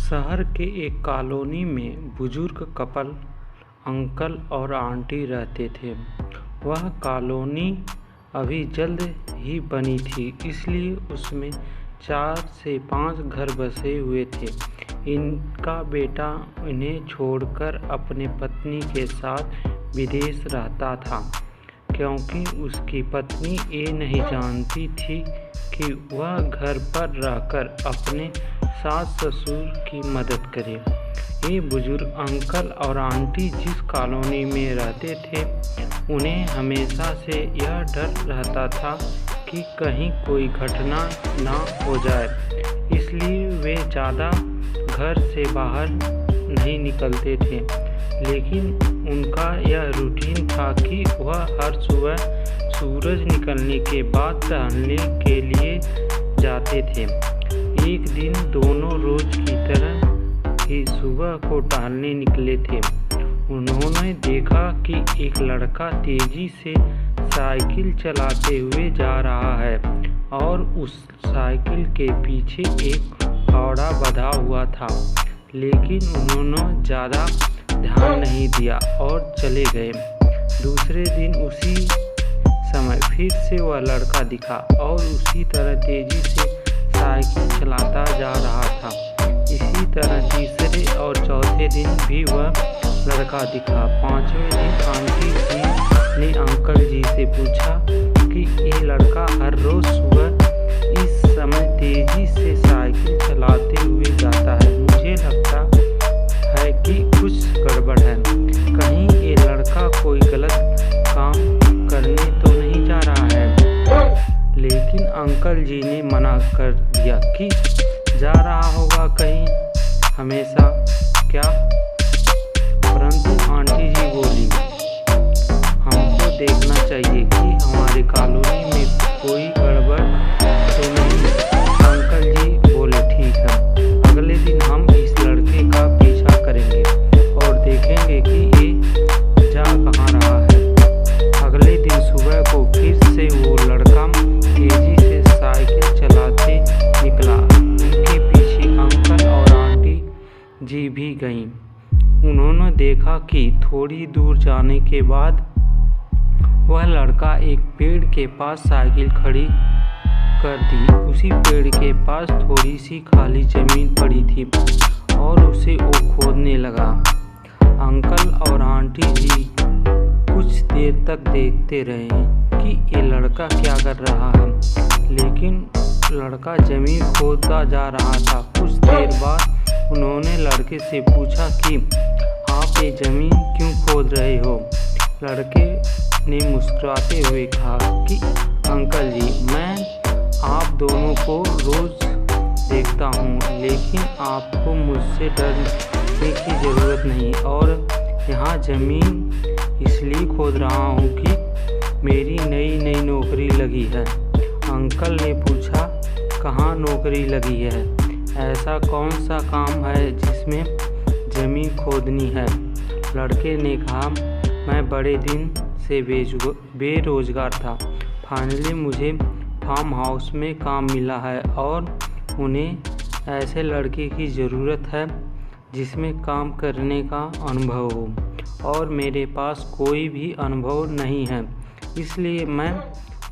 शहर के एक कॉलोनी में बुजुर्ग कपल अंकल और आंटी रहते थे। वह कॉलोनी अभी जल्द ही बनी थी, इसलिए उसमें 4 से 5 घर बसे हुए थे। इनका बेटा इन्हें छोड़कर अपने पत्नी के साथ विदेश रहता था, क्योंकि उसकी पत्नी ये नहीं जानती थी कि वह घर पर रहकर अपने सास ससुर की मदद करे। ये बुजुर्ग अंकल और आंटी जिस कॉलोनी में रहते थे, उन्हें हमेशा से यह डर रहता था कि कहीं कोई घटना ना हो जाए, इसलिए वे ज़्यादा घर से बाहर नहीं निकलते थे। लेकिन उनका यह रूटीन था कि वह हर सुबह सूरज निकलने के बाद टहलने के लिए जाते थे। एक दिन दोनों रोज की तरह ही सुबह को टहलने निकले थे। उन्होंने देखा कि एक लड़का तेजी से साइकिल चलाते हुए जा रहा है और उस साइकिल के पीछे एक फावड़ा बंधा हुआ था। लेकिन उन्होंने ज़्यादा ध्यान नहीं दिया और चले गए। दूसरे दिन उसी समय फिर से वह लड़का दिखा और उसी तरह तेजी से साइकिल चलाता जा रहा था। इसी तरह तीसरे और चौथे दिन भी वह लड़का दिखा। 5वें दिन आंटी जी ने अंकल जी से पूछा कि ये लड़का हर रोज सुबह इस समय तेजी से साइकिल चलाते हुए जाता है। मुझे लगता है कि कुछ गड़बड़ है। कहीं ये लड़का कोई गलत काम करने तो नहीं जा रहा है। लेकिन अंकल जी ने मना कर दिया कि जा रहा होगा कहीं हमेशा क्या। परंतु आंटी जी बोली, हमको देखना चाहिए कि हमारे कॉलोनी में कोई गड़बड़ तो नहीं। अंकल जी बोले, ठीक है, अगले दिन हम इस लड़के का पीछा करेंगे और देखेंगे कि ये जा कहाँ रहा है। अगले दिन सुबह को फिर से वो लड़का तेजी से साइकिल चलाते निकला। उनके पीछे अंकल और आंटी जी भी गईं। उन्होंने देखा कि थोड़ी दूर जाने के बाद वह लड़का एक पेड़ के पास साइकिल खड़ी कर दी। उसी पेड़ के पास थोड़ी सी खाली जमीन पड़ी थी और उसे वो खोदने लगा। अंकल और आंटी जी कुछ देर तक देखते रहे कि ये लड़का क्या कर रहा है, लेकिन लड़का जमीन खोदता जा रहा था। कुछ देर बाद उन्होंने लड़के से पूछा कि आप ये जमीन क्यों खोद रहे हो। लड़के ने मुस्कुराते हुए कहा कि अंकल जी, मैं आप दोनों को रोज देखता हूँ, लेकिन आपको मुझसे डरने की ज़रूरत नहीं। और यहाँ ज़मीन इसलिए खोद रहा हूँ कि मेरी नई नौकरी लगी है। अंकल ने पूछा, कहाँ नौकरी लगी है? ऐसा कौन सा काम है जिसमें ज़मीन खोदनी है? लड़के ने कहा, मैं बड़े दिन से बेरोजगार था। फाइनली मुझे फार्म हाउस में काम मिला है और उन्हें ऐसे लड़के की ज़रूरत है जिसमें काम करने का अनुभव हो, और मेरे पास कोई भी अनुभव नहीं है। इसलिए मैं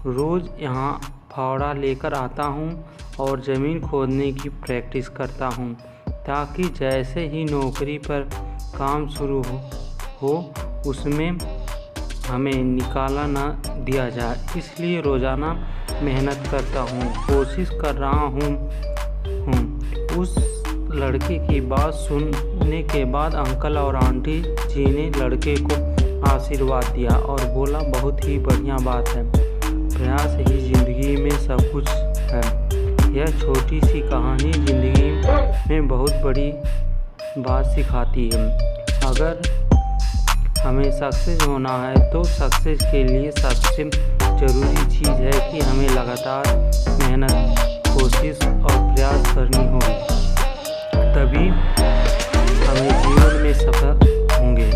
रोज़ यहाँ फावड़ा लेकर आता हूँ और ज़मीन खोदने की प्रैक्टिस करता हूँ, ताकि जैसे ही नौकरी पर काम शुरू हो उसमें हमें निकाला ना दिया जाए। इसलिए रोज़ाना मेहनत करता हूँ, कोशिश कर रहा हूँ। उस लड़के की बात सुनने के बाद अंकल और आंटी जी ने लड़के को आशीर्वाद दिया और बोला, बहुत ही बढ़िया बात है, प्रयास ही ज़िंदगी में सब कुछ है। यह छोटी सी कहानी ज़िंदगी में बहुत बड़ी बात सिखाती है। अगर हमें सक्सेस होना है तो सक्सेस के लिए सबसे ज़रूरी चीज़ है कि हमें लगातार मेहनत, कोशिश और प्रयास करनी होगी, तभी हमें जीवन में सफल होंगे।